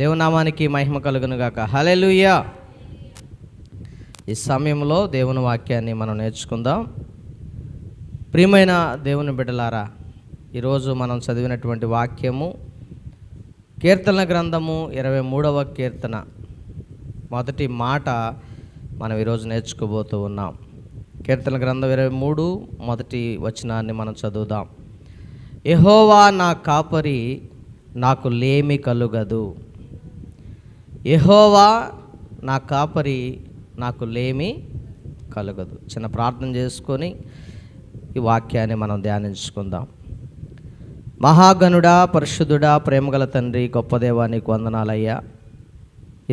దేవునామానికి మహిమ కలుగును గాక. హల్లెలూయా. ఈ సమయంలో దేవుని వాక్యాన్ని మనం నేర్చుకుందాం. ప్రియమైన దేవుని బిడ్డలారా, ఈరోజు మనం చదివినటువంటి వాక్యము కీర్తన గ్రంథము 23వ కీర్తన మొదటి మాట మనం ఈరోజు నేర్చుకోబోతూ ఉన్నాం. కీర్తన గ్రంథం 23 మొదటి వచనాన్ని మనం చదువుదాం. యెహోవా నా కాపరి, నాకు లేమి కలుగదు. యెహోవా నా కాపరి, నాకు లేమి కలుగదు. చిన్న ప్రార్థన చేసుకొని ఈ వాక్యాన్ని మనం ధ్యానించుకుందాం. మహాగణుడా, పరిశుద్ధుడా, ప్రేమగల తండ్రి, గొప్ప దేవా, నీకు వందనాలయ్యా.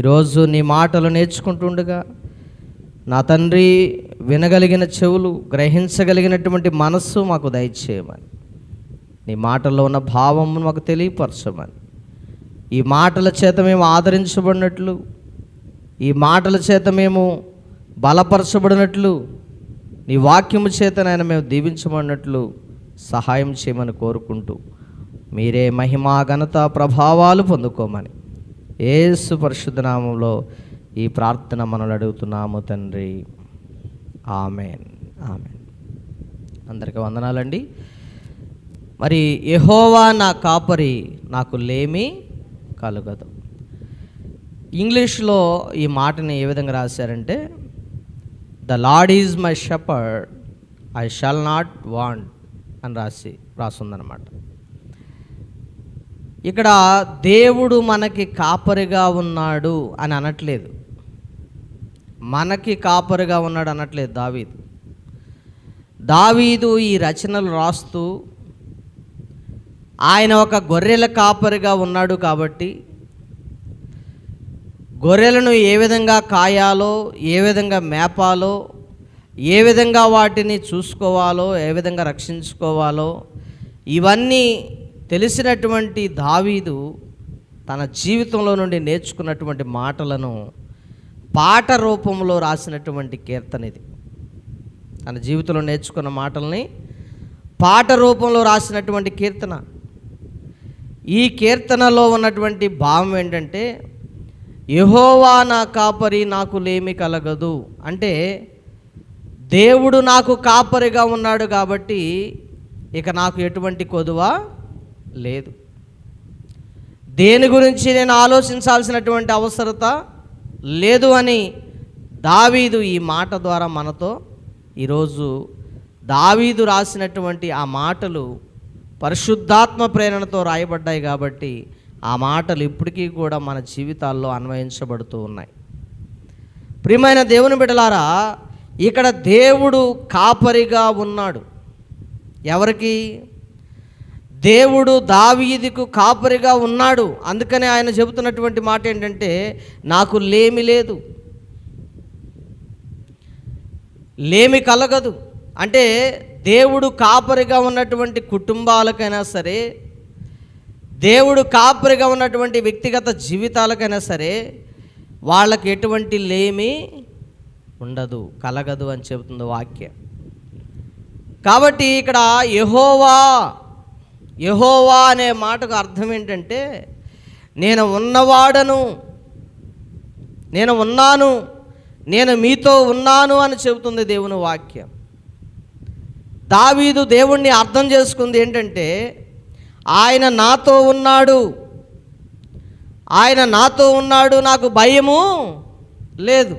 ఈరోజు నీ మాటలు నేర్చుకుంటుండగా నా తండ్రి వినగలిగిన చెవులు, గ్రహించగలిగినటువంటి మనస్సు మాకు దయచేయమని, నీ మాటల్లో ఉన్న భావము మాకు తెలియపరచమని, ఈ మాటల చేత మేము ఆదరించబడినట్లు, ఈ మాటల చేత మేము బలపరచబడినట్లు, నీ వాక్యము చేత నాయన మేము దీవించబడినట్లు సహాయం చేయమని కోరుకుంటూ, మీరే మహిమా ఘనత ప్రభావాలు పొందుకోమని యేసు పరిశుద్ధ నామములో ఈ ప్రార్థన మనల్ని అడుగుతున్నాము తండ్రి. Amen, amen. అందరికీ వందనాలండి. మరి యెహోవా నా కాపరి, నాకు లేమి కలుగదు. ఇంగ్లీష్లో ఈ మాటని ఏ విధంగా రాశారంటే, the lord is my shepherd, I shall not want అని రాసుందనమాట. ఇక్కడ దేవుడు మనకి కాపరిగా ఉన్నాడు అని అనట్లేదు, మనకి కాపరిగా ఉన్నాడు అనట్లేదు దావీదు ఈ రచనలు రాస్తూ ఆయన ఒక గొర్రెల కాపరిగా ఉన్నాడు కాబట్టి గొర్రెలను ఏ విధంగా కాయాలో, ఏ విధంగా మేపాలో, ఏ విధంగా వాటిని చూసుకోవాలో, ఏ విధంగా రక్షించుకోవాలో ఇవన్నీ తెలిసినటువంటి దావీదు తన జీవితంలో నుండి నేర్చుకున్నటువంటి మాటలను పాట రూపంలో రాసినటువంటి కీర్తన ఇది. తన జీవితంలో నేర్చుకున్న మాటల్ని పాట రూపంలో రాసినటువంటి కీర్తన. ఈ కీర్తనలో ఉన్నటువంటి భావం ఏంటంటే, యెహోవా నా కాపరి, నాకు లేమి కలగదు అంటే దేవుడు నాకు కాపరిగా ఉన్నాడు కాబట్టి ఇక నాకు ఎటువంటి కొదువ లేదు. దేని గురించి నేను ఆలోచించాల్సినటువంటి అవసరత లేదు అని దావీదు ఈ మాట ద్వారా మనతో ఈరోజు దావీదు రాసినటువంటి ఆ మాటలు పరిశుద్ధాత్మ ప్రేరణతో రాయబడ్డాయి కాబట్టి ఆ మాటలు ఇప్పటికీ కూడా మన జీవితాల్లో అన్వయించబడుతూ ఉన్నాయి. ప్రియమైన దేవుని బిడ్డలారా, ఇక్కడ దేవుడు కాపరిగా ఉన్నాడు. ఎవరికి? దేవుడు దావీదుకు కాపరిగా ఉన్నాడు. అందుకనే ఆయన చెబుతున్నటువంటి మాట ఏంటంటే, నాకు లేమి లేదు, లేమి కలగదు. అంటే దేవుడు కాపరిగా ఉన్నటువంటి కుటుంబాలకైనా సరే, దేవుడు కాపరిగా ఉన్నటువంటి వ్యక్తిగత జీవితాలకైనా సరే వాళ్ళకి ఎటువంటి లేమి ఉండదు, కలగదు అని చెబుతుంది వాక్యం. కాబట్టి ఇక్కడ యెహోవా అనే మాటకు అర్థం ఏంటంటే, నేను ఉన్నవాడను, నేను ఉన్నాను, నేను మీతో ఉన్నాను అని చెబుతుంది దేవుని వాక్యం. దావీదు దేవుణ్ణి అర్థం చేసుకుంది ఏంటంటే, ఆయన నాతో ఉన్నాడు, ఆయన నాతో ఉన్నాడు, నాకు భయము లేదు,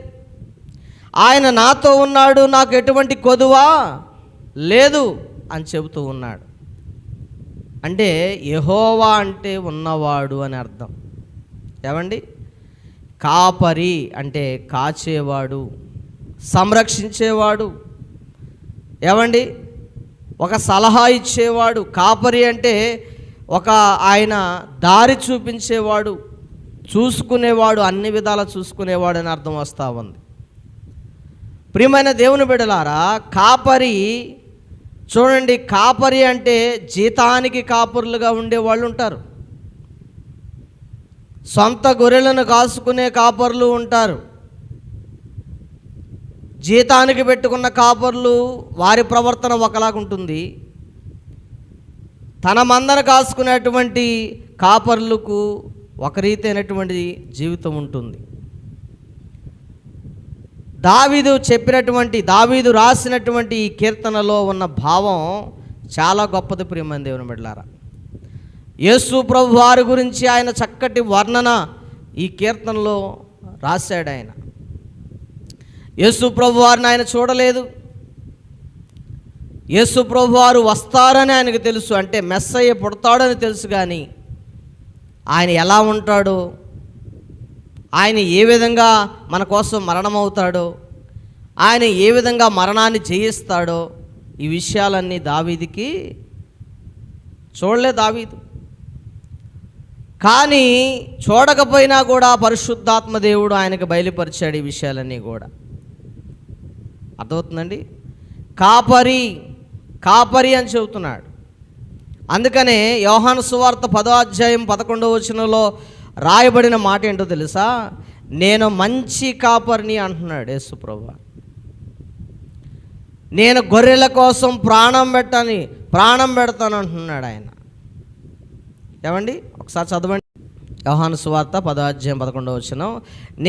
ఆయన నాతో ఉన్నాడు, నాకు ఎటువంటి కొదువా లేదు అని చెబుతూ ఉన్నాడు. అంటే యెహోవా అంటే ఉన్నవాడు అని అర్థం. ఏమండి? కాపరి అంటే కాచేవాడు, సంరక్షించేవాడు. ఏమండి? ఒక సలహా ఇచ్చేవాడు. కాపరి అంటే ఆయన దారి చూపించేవాడు, చూసుకునేవాడు, అన్ని విధాలా చూసుకునేవాడు అని అర్థం వస్తూ ఉంది. ప్రియమైన దేవుని బిడ్డలారా, కాపరి చూడండి, కాపరి అంటే జీతానికి కాపరులుగా ఉండేవాళ్ళు ఉంటారు, సొంత గొర్రెలను కాసుకునే కాపరులు ఉంటారు, జీతానికి పెట్టుకున్న కాపర్లు వారి ప్రవర్తన ఒకలాగుంటుంది. తన మందను కాసుకునేటువంటి కాపర్లకు ఒక రీతి అయినటువంటి జీవితం ఉంటుంది. దావీదు రాసినటువంటి ఈ కీర్తనలో ఉన్న భావం చాలా గొప్పది ప్రియమైన దేవుని బిడ్డలారా. యేసు ప్రభు వారి గురించి ఆయన చక్కటి వర్ణన ఈ కీర్తనలో రాశాడు. ఆయన యేసు ప్రభు వారిని ఆయన చూడలేదు. యేసు ప్రభు వారు వస్తారని ఆయనకు తెలుసు, అంటే మెస్సయ్య పుడతాడని తెలుసు. కానీ ఆయన ఎలా ఉంటాడో, ఆయన ఏ విధంగా మన కోసం మరణమవుతాడో, ఆయన ఏ విధంగా మరణాన్ని జయిస్తాడో, ఈ విషయాలన్నీ దావీదుకి చూడలే దావీదు. కానీ చూడకపోయినా కూడా పరిశుద్ధాత్మ దేవుడు ఆయనకు బయలుపరిచాడు ఈ విషయాలన్నీ కూడా. అర్థమవుతుందండి? కాపరి అని చెబుతున్నాడు. అందుకనే యోహాను సువార్త 10వ అధ్యాయం 11వ వచనంలో రాయబడిన మాట ఏంటో తెలుసా? నేను మంచి కాపరిని అంటున్నాడు యేసు ప్రభువు. నేను గొర్రెల కోసం ప్రాణం పెడతాను అంటున్నాడు ఆయన. ఏమండి, ఒకసారి చదవండి. యోహాను సువార్త 10వ అధ్యాయం 11వ వచనం,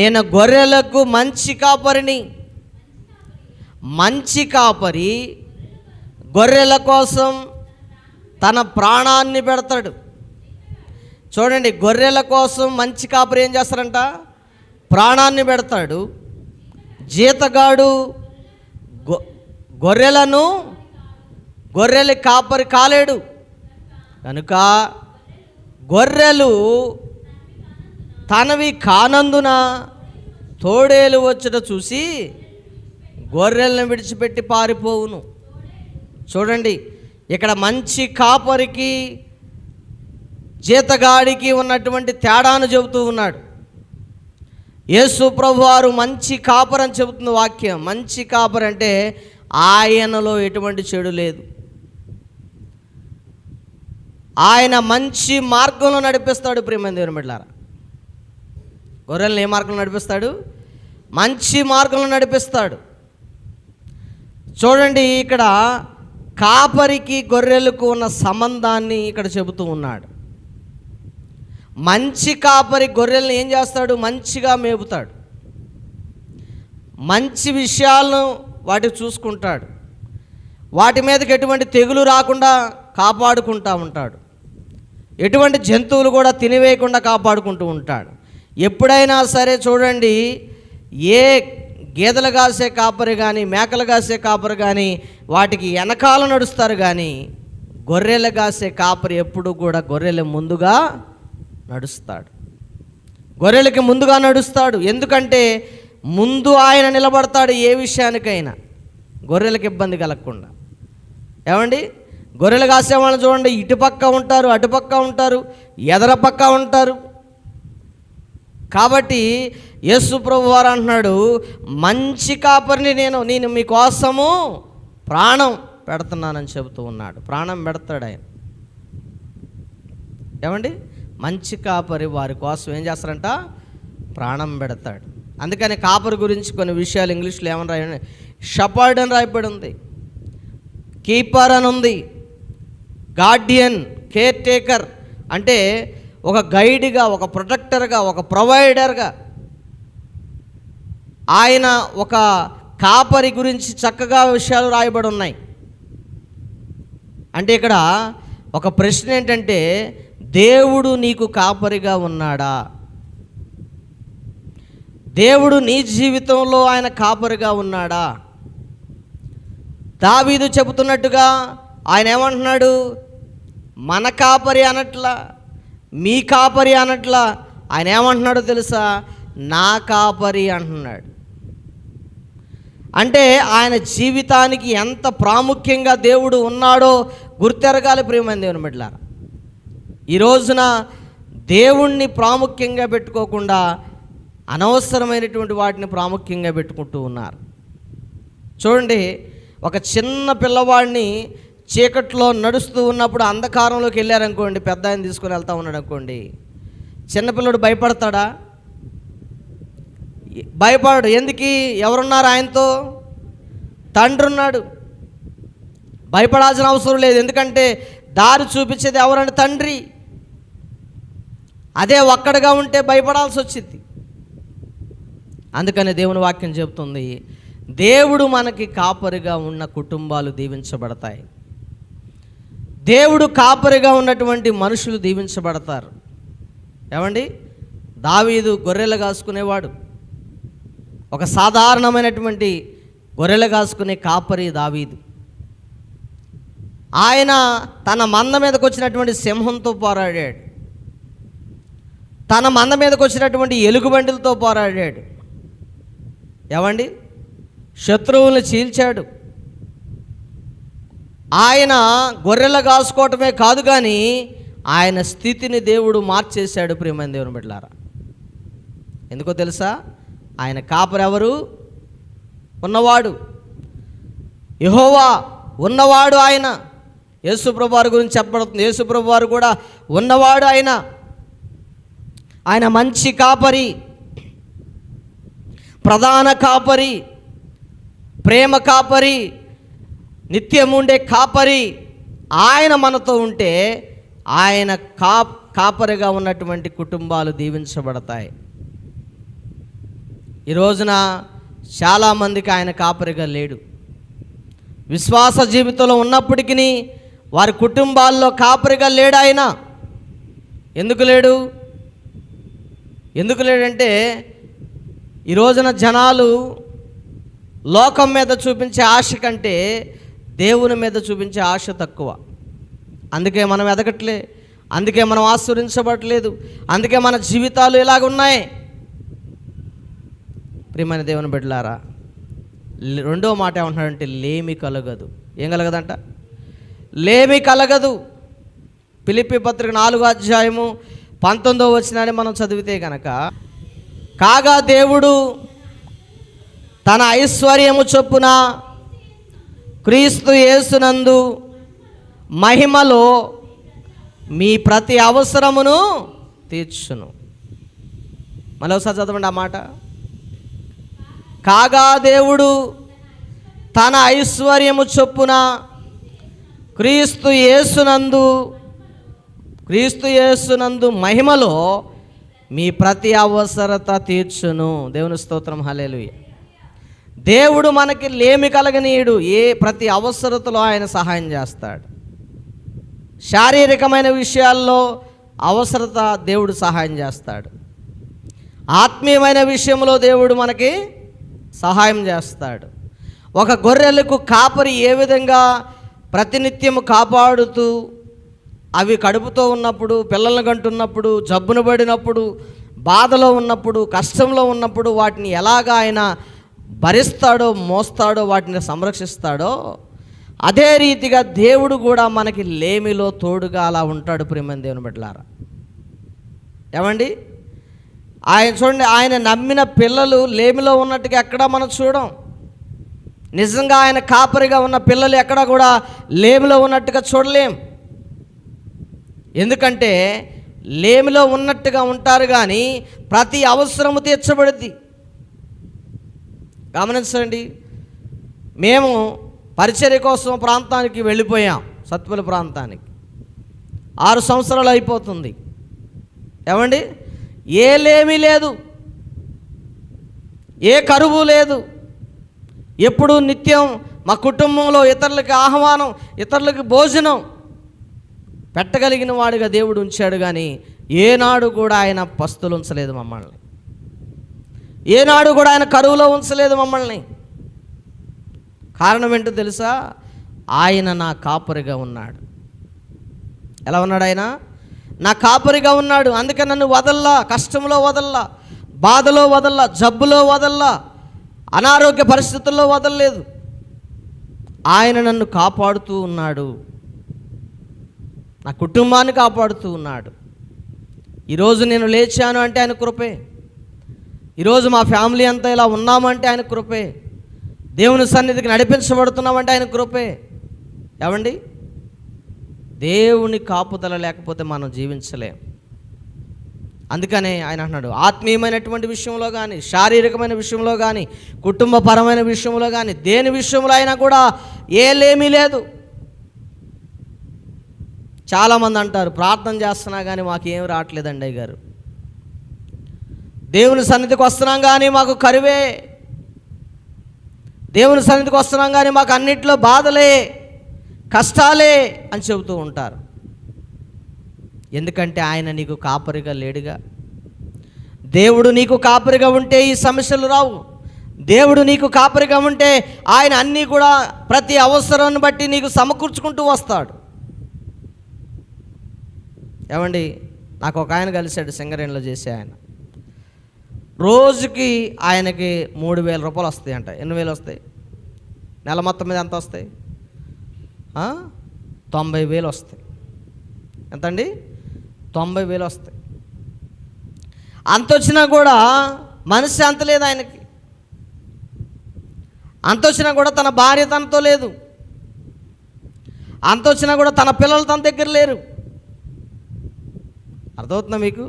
నేను గొర్రెలకు మంచి కాపరిని. మంచి కాపరి గొర్రెల కోసం తన ప్రాణాన్ని పెడతాడు. చూడండి, గొర్రెల కోసం మంచి కాపరి ఏం చేస్తారంట? ప్రాణాన్ని పెడతాడు. జీతగాడు గొర్రెల కాపరి కాలేడు. కనుక గొర్రెలు తనవి కానందున తోడేలు వచ్చుట చూసి గొర్రెలను విడిచిపెట్టి పారిపోవును. చూడండి, ఇక్కడ మంచి కాపరికి జీతగాడికి ఉన్నటువంటి తేడాను చెబుతూ ఉన్నాడు. యేసు ప్రభు వారు మంచి కాపరి అని చెబుతున్న వాక్యం. మంచి కాపరి అంటే ఆయనలో ఎటువంటి చెడు లేదు. ఆయన మంచి మార్గంలో నడిపిస్తాడు. ప్రియమైన దేవుని బిడ్డలారా, గొర్రెలను ఏ మార్గంలో నడిపిస్తాడు? మంచి మార్గంలో నడిపిస్తాడు. చూడండి, ఇక్కడ కాపరికి గొర్రెలకు ఉన్న సంబంధాన్ని ఇక్కడ చెబుతూ ఉన్నాడు. మంచి కాపరి గొర్రెలను ఏం చేస్తాడు? మంచిగా మేపుతాడు. మంచి విషయాలను వాటికి చూసుకుంటాడు. వాటి మీదకి ఎటువంటి తెగులు రాకుండా కాపాడుకుంటూ ఉంటాడు. ఎటువంటి జంతువులు కూడా తినివేయకుండా కాపాడుకుంటూ ఉంటాడు. ఎప్పుడైనా సరే చూడండి, ఏ గేదెలు కాసే కాపరి కానీ మేకలు కాసే కాపరి కానీ వాటికి వెనకాల నడుస్తారు. కానీ గొర్రెలు కాసే కాపరి ఎప్పుడు కూడా గొర్రెల ముందుగా నడుస్తాడు. గొర్రెలకి ముందుగా నడుస్తాడు. ఎందుకంటే ముందు ఆయన నిలబడతాడు ఏ విషయానికైనా, గొర్రెలకు ఇబ్బంది కలగకుండా. ఏమండి, గొర్రెలు కాసే వాళ్ళని చూడండి, ఇటుపక్క ఉంటారు, అటుపక్క ఉంటారు, ఎదర పక్క ఉంటారు. కాబట్టి యేసు ప్రభు వారు అంటున్నాడు, మంచి కాపరిని నేను మీకోసము ప్రాణం పెడుతున్నానని చెబుతూ ఉన్నాడు. ప్రాణం పెడతాడు ఆయన. ఏమండి, మంచి కాపరి వారి కోసం ఏం చేస్తారంట? ప్రాణం పెడతాడు. అందుకని కాపరి గురించి కొన్ని విషయాలు ఇంగ్లీష్లో ఏమని రాయండి? షపర్డ్ అని రాయబడి ఉంది, కీపర్ అని ఉంది, గార్డియన్, కేర్ టేకర్. అంటే ఒక గైడ్గా, ఒక ప్రొటెక్టర్గా, ఒక ప్రొవైడర్గా ఆయన ఒక కాపరి గురించి చక్కగా విషయాలు రాయబడి ఉన్నాయి. అంటే ఇక్కడ ఒక ప్రశ్న ఏంటంటే, దేవుడు నీకు కాపరిగా ఉన్నాడా? దేవుడు నీ జీవితంలో ఆయన కాపరిగా ఉన్నాడా? దావీదు చెబుతున్నట్టుగా ఆయన ఏమంటున్నాడు? మన కాపరి అనట్లా, మీ కాపరి అనట్లా. ఆయన ఏమంటున్నాడో తెలుసా? నా కాపరి అంటున్నాడు. అంటే ఆయన జీవితానికి ఎంత ప్రాముఖ్యంగా దేవుడు ఉన్నాడో గుర్తెరగాలి ప్రియమైన దేవుని బిడ్డలారా. ఈ రోజున దేవుణ్ణి ప్రాముఖ్యంగా పెట్టుకోకుండా అనవసరమైనటువంటి వాటిని ప్రాముఖ్యంగా పెట్టుకుంటూ ఉన్నారు. చూడండి, ఒక చిన్న పిల్లవాడిని చీకట్లో నడుస్తూ ఉన్నప్పుడు అంధకారంలోకి వెళ్ళారనుకోండి, పెద్ద ఆయన తీసుకొని వెళ్తూ ఉన్నాడు అనుకోండి, చిన్నపిల్లడు భయపడతాడా? భయపడు. ఎందుకు? ఎవరున్నారు ఆయనతో? తండ్రి ఉన్నాడు. భయపడాల్సిన అవసరం లేదు. ఎందుకంటే దారి చూపించేది ఎవరంటే తండ్రి. అదే ఒక్కడిగా ఉంటే భయపడాల్సి వచ్చింది. అందుకని దేవుని వాక్యం చెబుతుంది, దేవుడు మనకి కాపరిగా ఉన్న కుటుంబాలు దీవించబడతాయి. దేవుడు కాపరిగా ఉన్నటువంటి మనుషులు దీవించబడతారు. ఏమండి, దావీదు గొర్రెలు కాసుకునేవాడు. ఒక సాధారణమైనటువంటి గొర్రెలు కాసుకునే కాపరి దావీదు. ఆయన తన మంద మీదకి వచ్చినటువంటి సింహంతో పోరాడాడు, తన మంద మీదకి వచ్చినటువంటి ఎలుగుబంటిలతో పోరాడాడు. ఏమండి, శత్రువులను చీల్చాడు. ఆయన గొర్రెలు కాసుకోవటమే కాదు కానీ ఆయన స్థితిని దేవుడు మార్చేశాడు. ప్రియమైన దేవుని బిడ్డలారా, ఎందుకో తెలుసా? ఆయన కాపరి ఎవరు? ఉన్నవాడు, యెహోవా ఉన్నవాడు. ఆయన యేసుప్రభు వారి గురించి చెప్పబడుతుంది. యేసుప్రభు వారు కూడా ఉన్నవాడు. ఆయన మంచి కాపరి, ప్రధాన కాపరి, ప్రేమ కాపరి, నిత్యం ఉండే కాపరి. ఆయన మనతో ఉంటే ఆయన కాపరిగా ఉన్నటువంటి కుటుంబాలు దీవించబడతాయి. ఈ రోజున చాలామందికి ఆయన కాపరిగా లేడు. విశ్వాస జీవితంలో ఉన్నప్పటికీ వారి కుటుంబాల్లో కాపరిగా లేడు ఆయన. ఎందుకు లేడంటే ఈ రోజున జనాలు లోకం మీద చూపించే ఆశ కంటే దేవుని మీద చూపించే ఆశ తక్కువ. అందుకే మనం ఎదగట్లే, అందుకే మనం ఆశీర్వదించబడలేదు, అందుకే మన జీవితాలు ఇలాగ ఉన్నాయి. ప్రియమైన దేవుని బిడ్డలారా, రెండో మాట ఏమంటున్నాడంటే లేమి కలగదు. ఏం కలగదంట? లేమి కలగదు. ఫిలిప్పీ పత్రిక 4వ అధ్యాయము 19వ వచనాన్ని మనం చదివితే కనుక, కాగా దేవుడు తన ఐశ్వర్యము చొప్పున క్రీస్తు యేసునందు మహిమలో మీ ప్రతి అవసరమును తీర్చును. మళ్ళీ ఒకసారి చదవండి ఆ మాట. కాగా దేవుడు తన ఐశ్వర్యము చొప్పున క్రీస్తు యేసునందు మహిమలో మీ ప్రతి అవసరత తీర్చును. దేవుని స్తోత్రం, హల్లెలూయా. దేవుడు మనకి లేమి కలగనీయుడు. ప్రతి అవసరతలో ఆయన సహాయం చేస్తాడు. శారీరకమైన విషయాల్లో అవసరత దేవుడు సహాయం చేస్తాడు. ఆత్మీయమైన విషయంలో దేవుడు మనకి సహాయం చేస్తాడు. ఒక గొర్రెలకు కాపరి ఏ విధంగా ప్రతినిత్యము కాపాడుతూ అవి కడుపుతో ఉన్నప్పుడు, పిల్లలను కంటున్నప్పుడు, జబ్బును పడినప్పుడు, బాధలో ఉన్నప్పుడు, కష్టంలో ఉన్నప్పుడు వాటిని ఎలాగా ఆయన భరిస్తాడో, మోస్తాడో, వాటిని సంరక్షిస్తాడో, అదే రీతిగా దేవుడు కూడా మనకి లేమిలో తోడుగా అలా ఉంటాడు. ప్రియమైన దేవుని బిడ్డలారా, ఏమండి, ఆయన చూడండి, ఆయన నమ్మిన పిల్లలు లేమిలో ఉన్నట్టుగా ఎక్కడా మనం చూడం. నిజంగా ఆయన కాపరిగా ఉన్న పిల్లలు ఎక్కడా కూడా లేమిలో ఉన్నట్టుగా చూడలేం. ఎందుకంటే లేమిలో ఉన్నట్టుగా ఉంటారు కానీ ప్రతి అవసరము తీర్చబడుద్ది. గమనించండి, మేము పరిచర్య కోసం ప్రాంతానికి వెళ్ళిపోయాం, సత్తుపల్లి ప్రాంతానికి. 6 సంవత్సరాలు అయిపోతుంది. ఏమండి, ఏ లేమి లేదు, ఏ కరువు లేదు. ఎప్పుడు నిత్యం మా కుటుంబంలో ఇతరులకి ఆహ్వానం, ఇతరులకి భోజనం పెట్టగలిగిన వాడిగా దేవుడు ఉంచాడు. కానీ ఏనాడు కూడా ఆయన పస్తులు ఉంచలేదు మమ్మల్ని, ఏనాడు కూడా ఆయన కరువులో ఉంచలేదు మమ్మల్ని. కారణం ఏంటో తెలుసా? ఆయన నా కాపరిగా ఉన్నాడు. ఎలా ఉన్నాడు? ఆయన నా కాపరిగా ఉన్నాడు. అందుకే నన్ను వదల్లా, కష్టంలో వదల్లా, బాధలో వదల్లా, జబ్బులో వదల్లా, అనారోగ్య పరిస్థితుల్లో వదలలేదు. ఆయన నన్ను కాపాడుతూ ఉన్నాడు, నా కుటుంబాన్ని కాపాడుతూ ఉన్నాడు. ఈరోజు నేను లేచాను అంటే ఆయన కృపే. ఈరోజు మా ఫ్యామిలీ అంతా ఇలా ఉన్నామంటే ఆయన కృపే. దేవుని సన్నిధికి నడిపించబడుతున్నామంటే ఆయన కృపే. ఏమండి, దేవుని కాపుదల లేకపోతే మనం జీవించలేం. అందుకనే ఆయన అంటున్నాడు, ఆత్మీయమైనటువంటి విషయంలో కానీ, శారీరకమైన విషయంలో కానీ, కుటుంబపరమైన విషయంలో కానీ, దేని విషయంలో అయినా కూడా ఏ లేమీ లేదు. చాలామంది అంటారు, ప్రార్థన చేస్తున్నా కానీ మాకేం రావట్లేదండి అయ్య గారు, దేవుని సన్నిధికి వస్తున్నాం కానీ మాకు కరువే, దేవుని సన్నిధికి వస్తున్నాం కానీ మాకు అన్నిట్లో బాధలే, కష్టాలే అని చెబుతూ ఉంటారు. ఎందుకంటే ఆయన నీకు కాపరిగా లేడుగా. దేవుడు నీకు కాపరిగా ఉంటే ఈ సమస్యలు రావు. దేవుడు నీకు కాపరిగా ఉంటే ఆయన అన్నీ కూడా ప్రతి అవసరాన్ని బట్టి నీకు సమకూర్చుకుంటూ వస్తాడు. ఏమండి, నాకు ఒక ఆయన కలిశాడు, సింగరేణిలో చేసే ఆయన. రోజుకి ఆయనకి 3,000 రూపాయలు వస్తాయి అంట. ఎన్ని వేలు వస్తాయి? నెల మొత్తం మీద ఎంత వస్తాయి? 90,000 వస్తాయి. ఎంతండి? 90,000 వస్తాయి. అంత వచ్చినా కూడా మనశ్శాంతి లేదు ఆయనకి. అంత వచ్చినా కూడా తన భార్య తనతో లేదు. అంత వచ్చినా కూడా తన పిల్లలు తన దగ్గర లేరు. అర్థమవుతుందా మీకు?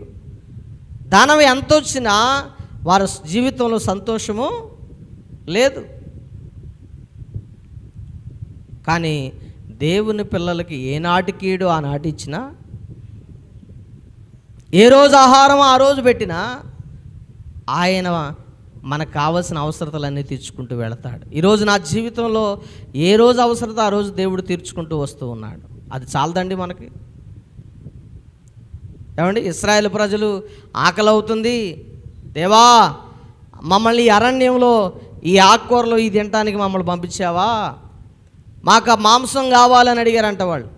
ధనం ఎంత వచ్చినా వారి జీవితంలో సంతోషము లేదు. కానీ దేవుని పిల్లలకి ఏనాటికీడు ఆనాటి ఇచ్చినా, ఏ రోజు ఆహారం ఆ రోజు పెట్టినా ఆయన మనకు కావలసిన అవసరతలన్నీ తీర్చుకుంటూ వెళతాడు. ఈరోజు నా జీవితంలో ఏ రోజు అవసరత ఆ రోజు దేవుడు తీర్చుకుంటూ వస్తూ ఉన్నాడు. అది చాలదండి మనకి. ఏమండి, ఇశ్రాయేలు ప్రజలు ఆకలి అవుతుంది, దేవా మమ్మల్ని ఈ అరణ్యంలో ఈ ఆకుకూరలో ఇది తినటానికి మమ్మల్ని పంపించావా, మాకు మాంసం కావాలని అడిగారంట వాళ్ళు.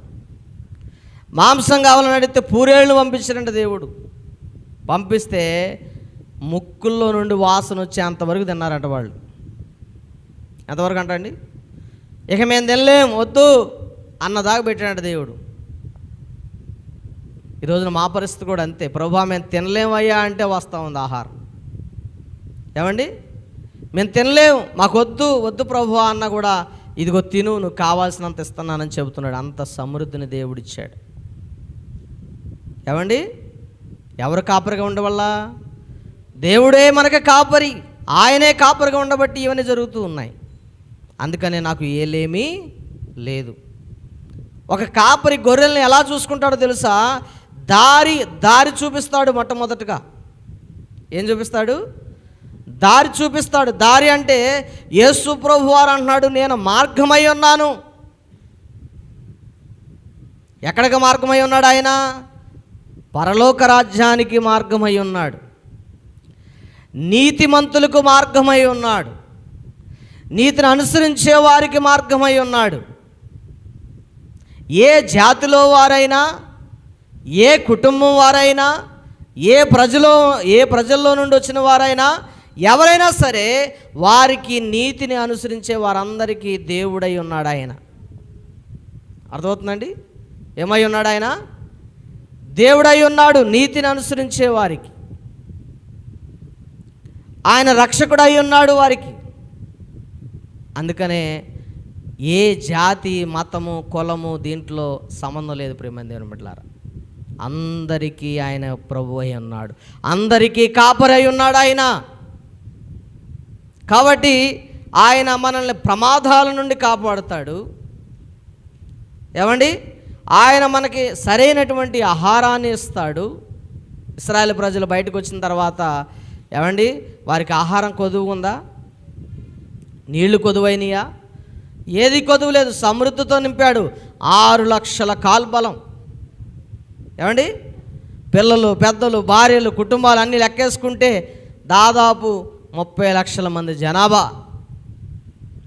మాంసం కావాలని అడిగితే పూరేళ్ళు పంపించారంట దేవుడు. పంపిస్తే ముక్కుల్లో నుండి వాసన వచ్చే అంతవరకు తిన్నారంట వాళ్ళు. ఎంతవరకు అంట అండి? ఇక మేము తినలేం, వద్దు అన్నదాకా పెట్టాడంట దేవుడు. ఈరోజున మా పరిస్థితి కూడా అంతే. ప్రభువా మేము తినలేమయ్యా అంటే వస్తూ ఉంది ఆహారం. ఏమండి, మేము తినలేము, మాకు వద్దు వద్దు ప్రభువా అన్న కూడా ఇదిగో తిను, నువ్వు కావాల్సినంత ఇస్తున్నానని చెబుతున్నాడు. అంత సమృద్ధిని దేవుడిచ్చాడు. ఏమండి, ఎవరు కాపరిగా ఉండవల్ల? దేవుడే మనకి కాపరి. ఆయనే కాపరిగా ఉండబట్టి ఇవన్నీ జరుగుతూ ఉన్నాయి. అందుకనే నాకు ఏలేమీ లేదు. ఒక కాపరి గొర్రెల్ని ఎలా చూసుకుంటాడో తెలుసా? దారి చూపిస్తాడు. మొట్టమొదటిగా ఏం చూపిస్తాడు? దారి చూపిస్తాడు. దారి అంటే యేసు ప్రభువారు అంటున్నాడు, నేను మార్గమై ఉన్నాను. ఎక్కడికి మార్గమై ఉన్నాడు ఆయన? పరలోక రాజ్యానికి మార్గమై ఉన్నాడు. నీతిమంతులకు మార్గమై ఉన్నాడు. నీతిని అనుసరించే వారికి మార్గమై ఉన్నాడు. ఏ జాతిలో వారైనా, ఏ కుటుంబం వారైనా, ఏ ప్రజల్లో నుండి వచ్చిన వారైనా, ఎవరైనా సరే వారికి నీతిని అనుసరించే వారందరికీ దేవుడై ఉన్నాడు ఆయన. అర్థమవుతుందండి? ఏమై ఉన్నాడు ఆయన? దేవుడై ఉన్నాడు నీతిని అనుసరించే వారికి. ఆయన రక్షకుడై ఉన్నాడు వారికి. అందుకనే ఏ జాతి, మతము, కులము దీంట్లో సంబంధం లేదు. ప్రియమైన దేవుని బిడ్డలారా, అందరికీ ఆయన ప్రభు అయి ఉన్నాడు. అందరికీ కాపరి అయి ఉన్నాడు ఆయన. కాబట్టి ఆయన మనల్ని ప్రమాదాల నుండి కాపాడుతాడు. ఏమండి, ఆయన మనకి సరైనటువంటి ఆహారాన్ని ఇస్తాడు. ఇశ్రాయేలు ప్రజలు బయటకు వచ్చిన తర్వాత ఏమండి, వారికి ఆహారం కొదువు ఉందా? నీళ్లు కొదువైనయా? ఏది కొదువు లేదు. సమృద్ధితో నింపాడు. 6 లక్షల కాల్బలం. ఏమండి, పిల్లలు, పెద్దలు, భార్యలు, కుటుంబాలు అన్నీ లెక్కేసుకుంటే దాదాపు 30 లక్షల మంది జనాభా.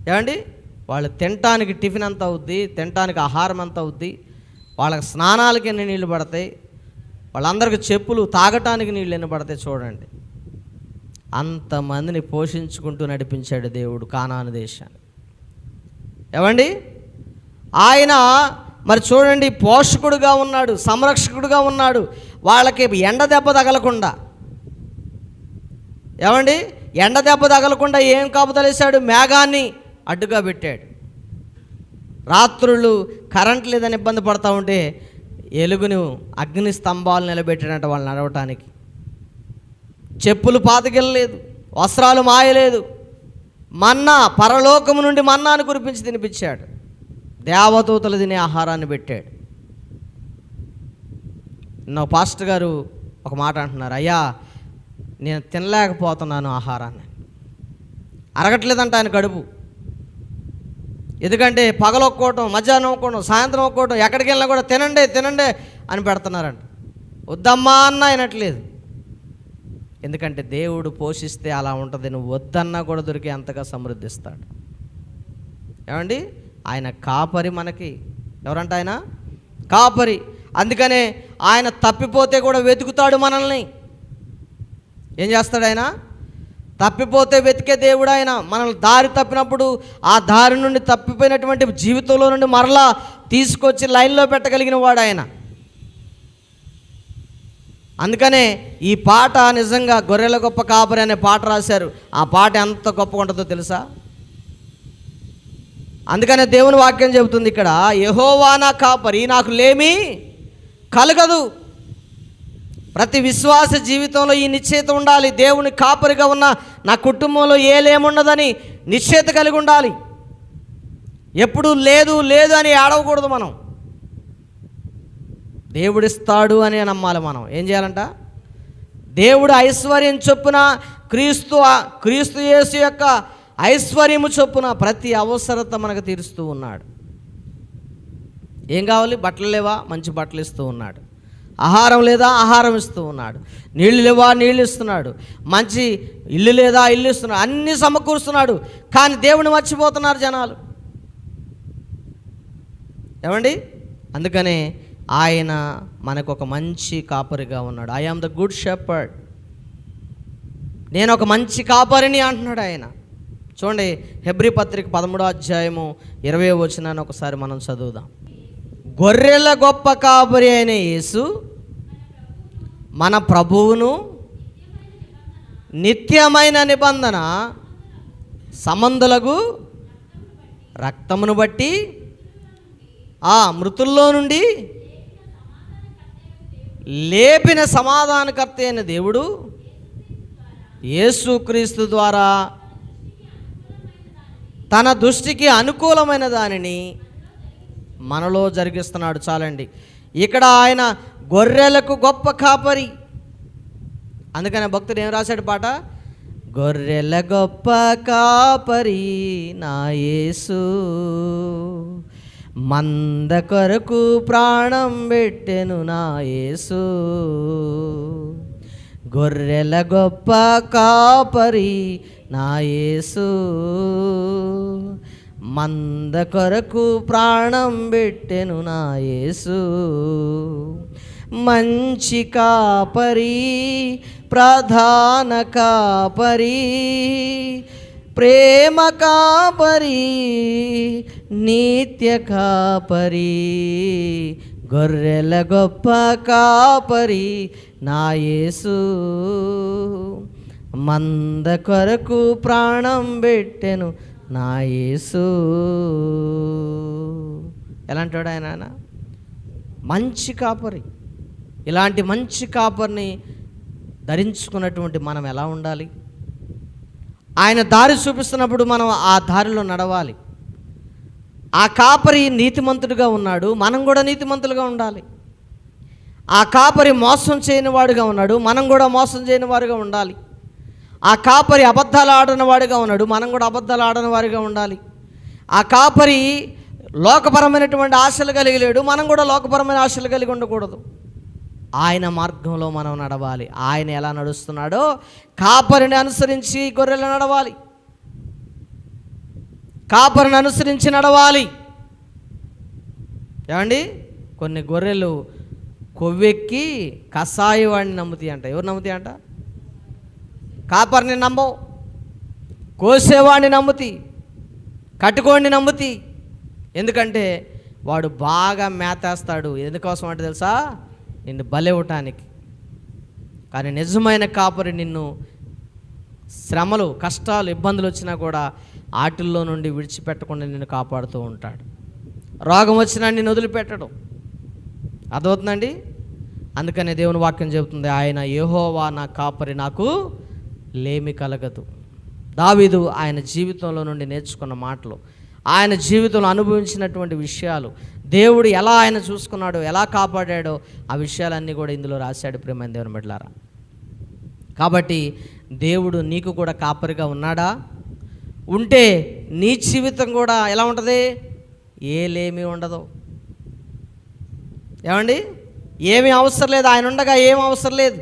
ఏమండి, వాళ్ళు తినటానికి టిఫిన్ ఎంత అవుద్ది, తినటానికి ఆహారం ఎంత అవుద్ది, వాళ్ళకి స్నానాలకి ఎన్ని నీళ్ళు పడతాయి, వాళ్ళందరికీ చెప్పులు, తాగటానికి నీళ్ళు ఎన్ని పడతాయి చూడండి. అంతమందిని పోషించుకుంటూ నడిపించాడు దేవుడు కానాను దేశాన్ని. ఏమండి, ఆయన మరి చూడండి పోషకుడుగా ఉన్నాడు, సంరక్షకుడుగా ఉన్నాడు. వాళ్ళకి ఎండ దెబ్బ తగలకుండా, ఏమండి ఎండ దెబ్బ తగలకుండా ఏం కాపుదలేశాడు? మేఘాన్ని అడ్డుగా పెట్టాడు. రాత్రులు కరెంట్ లేదని ఇబ్బంది పడతా ఉంటే ఎలుగును, అగ్ని స్తంభాలు నిలబెట్టాడంట వాళ్ళు నడవటానికి. చెప్పులు పాతకెళ్ళలేదు, వస్త్రాలు మాయలేదు. మన్నా, పరలోకము నుండి మన్నాను కురిపించి తినిపించాడు. దేవదూతలు తినే ఆహారాన్ని పెట్టాడు. నా పాస్టర్ గారు ఒక మాట అంటున్నారు, అయ్యా నేను తినలేకపోతున్నాను ఆహారాన్ని, అరగట్లేదంట ఆయన కడుపు. ఎందుకంటే పగలు ఒక్కోవటం, మధ్యాహ్నం ఒక్కోవటం, సాయంత్రం ఒక్కోవటం, ఎక్కడికి వెళ్ళినా కూడా తినండి తినండి అని పెడుతున్నారంట. వద్దమ్మా అన్న అయినట్లేదు. ఎందుకంటే దేవుడు పోషిస్తే అలా ఉంటుంది, నువ్వు వద్దన్నా కూడా దొరికి అంతగా సమృద్ధిస్తాడు. ఏమండి, ఆయన కాపరి మనకి. ఎవరంట ఆయన? కాపరి. అందుకనే ఆయన తప్పిపోతే కూడా వెతుకుతాడు మనల్ని. ఏం చేస్తాడు ఆయన? తప్పిపోతే వెతికే దేవుడు ఆయన. మనల్ని దారి తప్పినప్పుడు ఆ దారి నుండి, తప్పిపోయినటువంటి జీవితంలో నుండి మరలా తీసుకొచ్చి లైన్లో పెట్టగలిగిన వాడు ఆయన. అందుకనే ఈ పాట నిజంగా గొర్రెల గొప్ప కాపరి అనే పాట రాశారు. ఆ పాట ఎంత గొప్పగా ఉంటుందో తెలుసా? అందుకనే దేవుని వాక్యం చెబుతుంది ఇక్కడ, యెహోవా నా కాపరి, నాకు లేమి కలగదు. ప్రతి విశ్వాస జీవితంలో ఈ నిశ్చయిత ఉండాలి. దేవుని కాపరిగా ఉన్న నా కుటుంబంలో ఏలేముండదని నిశ్చయిత కలిగి ఉండాలి. ఎప్పుడు లేదు లేదు అని ఏడవకూడదు. మనం దేవుడిస్తాడు అని నమ్మాలి. మనం ఏం చేయాలంట? దేవుడు ఐశ్వర్యం చొప్పున, క్రీస్తు యేసు యొక్క ఐశ్వర్యము చొప్పున ప్రతి అవసరత మనకు తీరుస్తూ ఉన్నాడు. ఏం కావాలి? బట్టలు లేవా? మంచి బట్టలు ఇస్తూ ఉన్నాడు. ఆహారం లేదా? ఆహారం ఇస్తూ ఉన్నాడు. నీళ్ళు లేవా? నీళ్ళు ఇస్తున్నాడు. మంచి ఇల్లు లేదా? ఇల్లు ఇస్తున్నాడు. అన్నీ సమకూరుస్తున్నాడు. కానీ దేవుని మర్చిపోతున్నారు జనాలు. ఏమండి? అందుకనే ఆయన మనకు ఒక మంచి కాపరిగా ఉన్నాడు. I am the good shepherd, నేను ఒక మంచి కాపరిని అంటున్నాడు ఆయన. చూడండి, హెబ్రీ పత్రిక 13వ అధ్యాయము 20వ వచనాన్ని ఒకసారి మనం చదువుదాం. గొర్రెల గొప్ప కాపరి అయిన యేసు మన ప్రభువును నిత్యమైన నిబంధన సంబంధులకు రక్తమును బట్టి ఆ మృతుల్లో నుండి లేపిన సమాధానకర్త అయిన దేవుడు యేసుక్రీస్తు ద్వారా తన దృష్టికి అనుకూలమైన దానిని మనలో జరిగిస్తున్నాడు. చాలండి, ఇక్కడ ఆయన గొర్రెలకు గొప్ప కాపరి. అందుకనే భక్తుడు ఏం రాశాడు పాట? గొర్రెల గొప్ప కాపరి నా యేసు, మంద కొరకు ప్రాణం పెట్టెను నా యేసు. గొర్రెల గొప్ప కాపరి నా యేసు, మంద కొరకు ప్రాణం పెట్టెను నా యేసు. మంచి కాపరి, ప్రధాన కాపరి, ప్రేమ కాపరి, నిత్య కాపరి, గొర్రెల గొప్ప కాపరి నా యేసు, మంద కొరకు ప్రాణం పెట్టెను నా యేసు. ఎలాంటాడు ఆయన? మంచి కాపరి. ఇలాంటి మంచి కాపరిని ధరించుకున్నటువంటి మనం ఎలా ఉండాలి? ఆయన దారి చూపిస్తున్నప్పుడు మనం ఆ దారిలో నడవాలి. ఆ కాపరి నీతిమంతుడిగా ఉన్నాడు, మనం కూడా నీతిమంతులుగా ఉండాలి. ఆ కాపరి మోసం చేయని వాడుగా ఉన్నాడు, మనం కూడా మోసం చేయని వారుగా ఉండాలి. ఆ కాపరి అబద్ధాలు ఆడని వాడిగా ఉన్నాడు, మనం కూడా అబద్ధాలు ఆడని వారిగా ఉండాలి. ఆ కాపరి లోకపరమైనటువంటి ఆశలు కలిగి లేడు, మనం కూడా లోకపరమైన ఆశలు కలిగి ఉండకూడదు. ఆయన మార్గంలో మనం నడవాలి. ఆయన ఎలా నడుస్తున్నాడో కాపరిని అనుసరించి గొర్రెలు నడవాలి. కాపరిని అనుసరించి నడవాలి. ఏమండి, కొన్ని గొర్రెలు కొవ్వెక్కి కసాయి వాడిని నమ్ముతాయి అంట. ఎవరు నమ్ముతాయి అంట? కాపరిని నమ్మవు, కోసేవాడిని నమ్ముతాయి, కట్టుకోండి నమ్ముతాయి. ఎందుకంటే వాడు బాగా మేతేస్తాడు. ఎందుకోసం అంటే తెలుసా? నిన్ను బలివ్వటానికి. కానీ నిజమైన కాపరి నిన్ను శ్రమలు, కష్టాలు, ఇబ్బందులు వచ్చినా కూడా ఆటిల్లో నుండి విడిచిపెట్టకుండా నిన్ను కాపాడుతూ ఉంటాడు. రోగం వచ్చినా నిన్ను వదిలిపెట్టడం. అర్థమవుతుందండి? అందుకనే దేవుని వాక్యం చెబుతుంది, ఆయన యెహోవా నా కాపరి, నాకు లేమి కలగదు. దావీదు ఆయన జీవితంలో నుండి నేర్చుకున్న మాటలు. ఆయన జీవితంలో అనుభవించినటువంటి విషయాలు, దేవుడు ఎలా ఆయన చూసుకున్నాడో, ఎలా కాపాడాడో, ఆ విషయాలన్నీ కూడా ఇందులో రాశాడు ప్రియమైన దేవుని బిడ్డలారా. కాబట్టి దేవుడు నీకు కూడా కాపరిగా ఉన్నాడా? ఉంటే నీ జీవితం కూడా ఎలా ఉంటుంది? ఏలేమీ ఉండదు. ఏమండి? ఏమీ అవసరం లేదు, ఆయన ఉండగా ఏం అవసరం లేదు.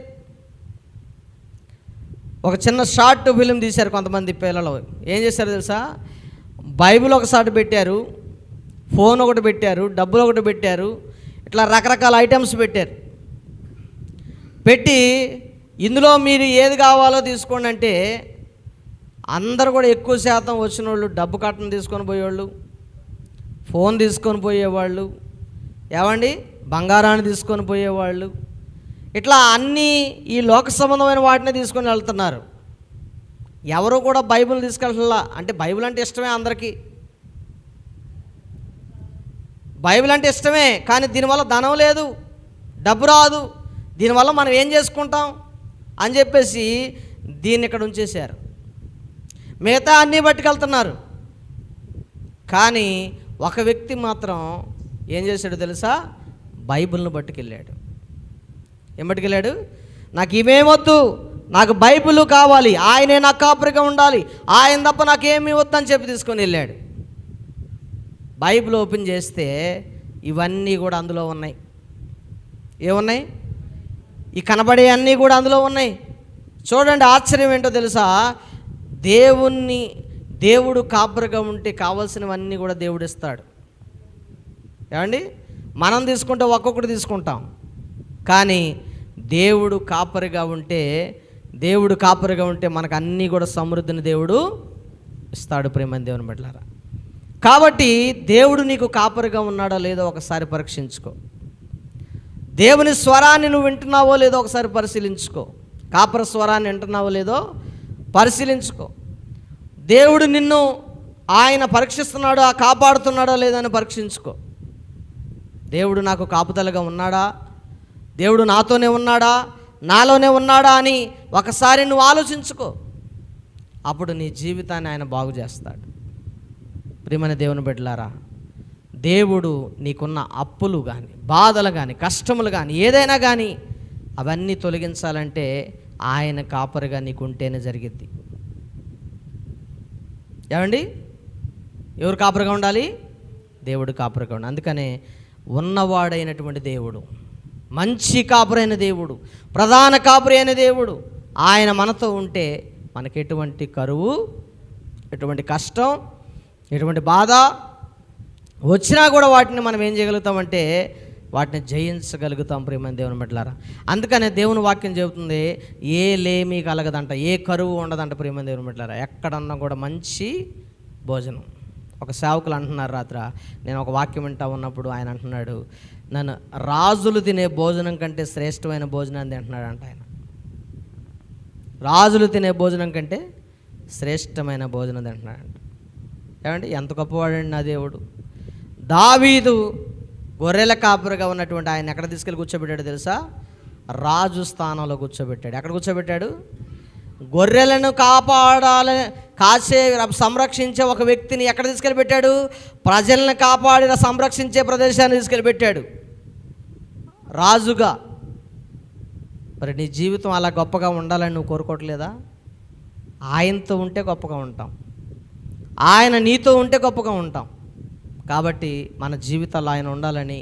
ఒక చిన్న షార్ట్ ఫిలిం తీశారు కొంతమంది పిల్లలు. ఏం చేశారు తెలుసా? బైబిల్ ఒకసారి పెట్టారు, ఫోన్ ఒకటి పెట్టారు, డబ్బులు ఒకటి పెట్టారు, ఇట్లా రకరకాల ఐటమ్స్ పెట్టారు. పెట్టి ఇందులో మీరు ఏది కావాలో తీసుకోండి అంటే అందరు కూడా ఎక్కువ శాతం వచ్చిన వాళ్ళు డబ్బు కట్టను తీసుకొని పోయేవాళ్ళు, ఫోన్ తీసుకొని పోయేవాళ్ళు, ఏమండి బంగారాన్ని తీసుకొని పోయేవాళ్ళు, ఇట్లా అన్నీ ఈ లోక సంబంధమైన వాటిని తీసుకొని వెళ్తున్నారు. ఎవరు కూడా బైబిల్ తీసుకెళ్ళాల. అంటే బైబిల్ అంటే ఇష్టమే అందరికీ, బైబిల్ అంటే ఇష్టమే, కానీ దీనివల్ల ధనం లేదు, డబ్బు రాదు, దీనివల్ల మనం ఏం చేసుకుంటాం అని చెప్పేసి దీన్ని ఇక్కడ ఉంచేశారు. మిగతా అన్నీ పట్టుకెళ్తున్నారు. కానీ ఒక వ్యక్తి మాత్రం ఏం చేశాడు తెలుసా? బైబిల్ను పట్టుకెళ్ళాడు. ఏం పట్టుకెళ్ళాడు? నాకు ఇవేమొద్దు, నాకు బైబిల్ కావాలి, ఆయనే నాకు కాపరిగా ఉండాలి, ఆయన తప్ప నాకేమీ వద్దని చెప్పి తీసుకొని వెళ్ళాడు. బైబిల్ ఓపెన్ చేస్తే ఇవన్నీ కూడా అందులో ఉన్నాయి. ఏమున్నాయి? ఈ కనబడే అన్నీ కూడా అందులో ఉన్నాయి. చూడండి, ఆశ్చర్యం ఏంటో తెలుసా? దేవుడు కాపరిగా ఉంటే కావాల్సినవన్నీ కూడా దేవుడు ఇస్తాడు. ఏమండి? మనం తీసుకుంటే ఒక్కొక్కటి తీసుకుంటాం, కానీ దేవుడు కాపరిగా ఉంటే మనకు అన్నీ కూడా సమృద్ధిని దేవుడు ఇస్తాడు ప్రియమైన దేవుని బిడ్డలారా. కాబట్టి దేవుడు నీకు కాపరిగా ఉన్నాడో లేదో ఒకసారి పరీక్షించుకో. దేవుని స్వరాన్ని నువ్వు వింటున్నావో లేదో ఒకసారి పరిశీలించుకో. కాపరి స్వరాన్ని వింటున్నావో లేదో పరిశీలించుకో. దేవుడు నిన్ను ఆయన పరీక్షిస్తున్నాడో, కాపాడుతున్నాడో లేదో అని పరీక్షించుకో. దేవుడు నాకు కాపుదలగా ఉన్నాడా, దేవుడు నాతోనే ఉన్నాడా, నాలోనే ఉన్నాడా అని ఒకసారి నువ్వు ఆలోచించుకో. అప్పుడు నీ జీవితాన్ని ఆయన బాగు చేస్తాడు. ప్రియమైన దేవుని బిడ్డలారా, దేవుడు నీకున్న అప్పులు కానీ, బాధలు కానీ, కష్టములు కానీ, ఏదైనా కానీ అవన్నీ తొలగించాలంటే ఆయన కాపరిగా నీకుంటేనే జరిగిద్ది. ఏమండి? ఎవరు కాపరిగా ఉండాలి? దేవుడు కాపరిగా ఉండాలి. అందుకనే ఉన్నవాడైనటువంటి దేవుడు, మంచి కాపరైన దేవుడు, ప్రధాన కాపరి అయిన దేవుడు ఆయన మనతో ఉంటే మనకి ఎటువంటి కరువు, ఎటువంటి కష్టం, ఎటువంటి బాధ వచ్చినా కూడా వాటిని మనం ఏం చేయగలుగుతామంటే వాటిని జయించగలుగుతాం ప్రియమైన దేవుని బిడ్డలారా. అందుకనే దేవుని వాక్యం చెబుతుంది, ఏ లేమి కలగదంట, ఏ కరువు ఉండదంట ప్రియమైన దేవుని బిడ్డలారా. ఎక్కడన్నా కూడా మంచి భోజనం. ఒక సేవకులు అంటున్నారు రాత్ర, నేను ఒక వాక్యం వింటా ఉన్నప్పుడు ఆయన అంటున్నాడు, నన్ను రాజులు తినే భోజనం కంటే శ్రేష్టమైన భోజనాన్ని తింటున్నాడు అంట ఆయన. రాజులు తినే భోజనం కంటే శ్రేష్టమైన భోజనం తింటున్నాడంట. ఏమండి? ఎంత గొప్పవాడండి నా దేవుడు. దావీదు గొర్రెల కాపురిగా ఉన్నటువంటి ఆయన ఎక్కడ తీసుకెళ్ళి కూర్చోబెట్టాడు తెలుసా? రాజు స్థానంలో కూర్చోబెట్టాడు. ఎక్కడ కూర్చోబెట్టాడు? గొర్రెలను సంరక్షించే ఒక వ్యక్తిని ఎక్కడ తీసుకెళ్ళి పెట్టాడు? ప్రజలను కాపాడిన సంరక్షించే ప్రదేశాన్ని తీసుకెళ్ళి పెట్టాడు రాజుగా. మరి నీ జీవితం అలా గొప్పగా ఉండాలని నువ్వు కోరుకోవట్లేదా? ఆయనతో ఉంటే గొప్పగా ఉంటాం, ఆయన నీతో ఉంటే గొప్పగా ఉంటాం. కాబట్టి మన జీవితాల్లో ఆయన ఉండాలని,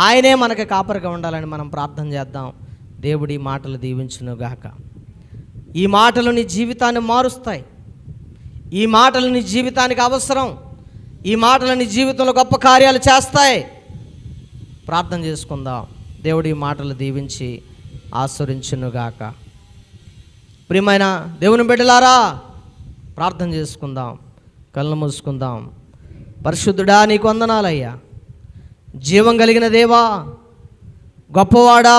ఆయనే మనకి కాపరిగా ఉండాలని మనం ప్రార్థన చేద్దాం. దేవుడి మాటలు దీవించునుగాక. ఈ మాటలు నీ జీవితాన్ని మారుస్తాయి. ఈ మాటలు నీ జీవితానికి అవసరం. ఈ మాటలు నీ జీవితంలో గొప్ప కార్యాలు చేస్తాయి. ప్రార్థన చేసుకుందాం. దేవుడి మాటలు దీవించి ఆశీర్వదించునుగాక. ప్రియమైన దేవుని బిడ్డలారా, ప్రార్థన చేసుకుందాం. కళ్ళు మూసుకుందాం. పరిశుద్ధుడా, నీకు వందనాలయ్యా. జీవం కలిగిన దేవా, గొప్పవాడా,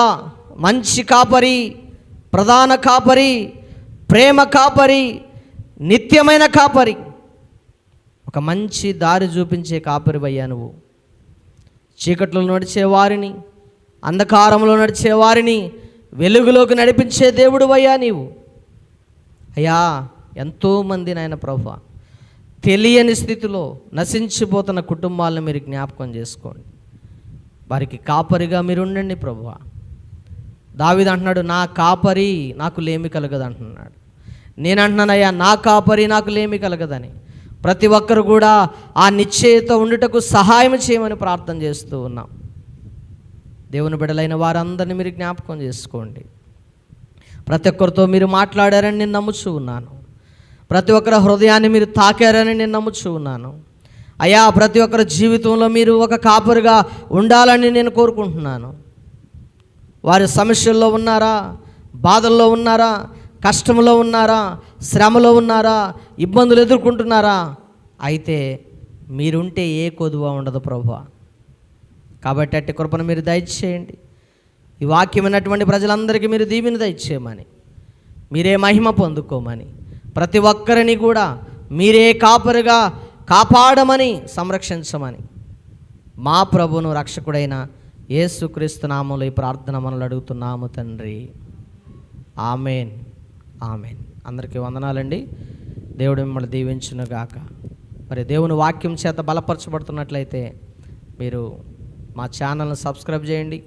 మంచి కాపరి, ప్రధాన కాపరి, ప్రేమ కాపరి, నిత్యమైన కాపరి, ఒక మంచి దారి చూపించే కాపరివయ్యా నువ్వు. చీకట్లో నడిచేవారిని, అంధకారంలో నడిచేవారిని వెలుగులోకి నడిపించే దేవుడు అయ్యా నీవు. అయ్యా, ఎంతోమంది నాయన ప్రభువా తెలియని స్థితిలో నశించిపోతున్న కుటుంబాలను మీరు జ్ఞాపకం చేసుకోండి. వారికి కాపరిగా మీరు ఉండండి ప్రభువా. దావీదు అంటున్నాడు, నా కాపరి నాకు లేమి కలగదు అంటున్నాడు. నేను అంటున్నానయ్యా, నా కాపరి నాకు లేమి కలగదని. ప్రతి ఒక్కరు కూడా ఆ నిశ్చయత ఉండుటకు సహాయం చేయమని ప్రార్థన చేస్తూ ఉన్నాం. దేవుని బిడ్డలైన వారందరినీ మీరు జ్ఞాపకం చేసుకోండి. ప్రతి ఒక్కరితో మీరు మాట్లాడారని నేను నమ్ముచూ ఉన్నాను. ప్రతి ఒక్కరి హృదయాన్ని మీరు తాకారని నేను నమ్ముచూ ఉన్నాను. అయ్యా, ప్రతి ఒక్కరి జీవితంలో మీరు ఒక కాపరిగా ఉండాలని నేను కోరుకుంటున్నాను. వారి సమస్యల్లో ఉన్నారా, బాధల్లో ఉన్నారా, కష్టంలో ఉన్నారా, శ్రమలో ఉన్నారా, ఇబ్బందులు ఎదుర్కొంటున్నారా? అయితే మీరుంటే ఏ కొదువ ఉండదు ప్రభువా. కాబట్టి అట్టి కృపను మీరు దయచేయండి. ఈ వాక్యం విన్నటువంటి ప్రజలందరికీ మీరు దీవెన దయచేయమని, మీరే మహిమ పొందుకోమని, ప్రతి ఒక్కరిని కూడా మీరే కాపరిగా కాపాడమని, సంరక్షించమని మా ప్రభువును రక్షకుడైన యేసుక్రీస్తు నామములో ఈ ప్రార్థన మనల్ని అడుగుతున్నాము తండ్రి. Amen, amen. అందరికీ వందనాలండి. దేవుడు మిమ్మల్ని దీవించునుగాక. మరి దేవుని వాక్యం చేత బలపరచబడుతున్నట్లయితే మీరు మా ఛానల్ని సబ్స్క్రైబ్ చేయండి,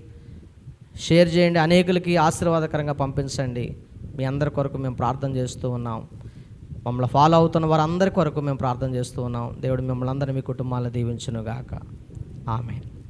షేర్ చేయండి, అనేకులకి ఆశీర్వాదకరంగా పంపించండి. మీ అందరి కొరకు మేము ప్రార్థన చేస్తూ ఉన్నాం. మమ్మల్ని ఫాలో అవుతున్న వారందరి కొరకు మేము ప్రార్థన చేస్తూ ఉన్నాం. దేవుడు మిమ్మల్ని అందరినీ, మీ కుటుంబాలను దీవించునుగాక. ఆమెన్.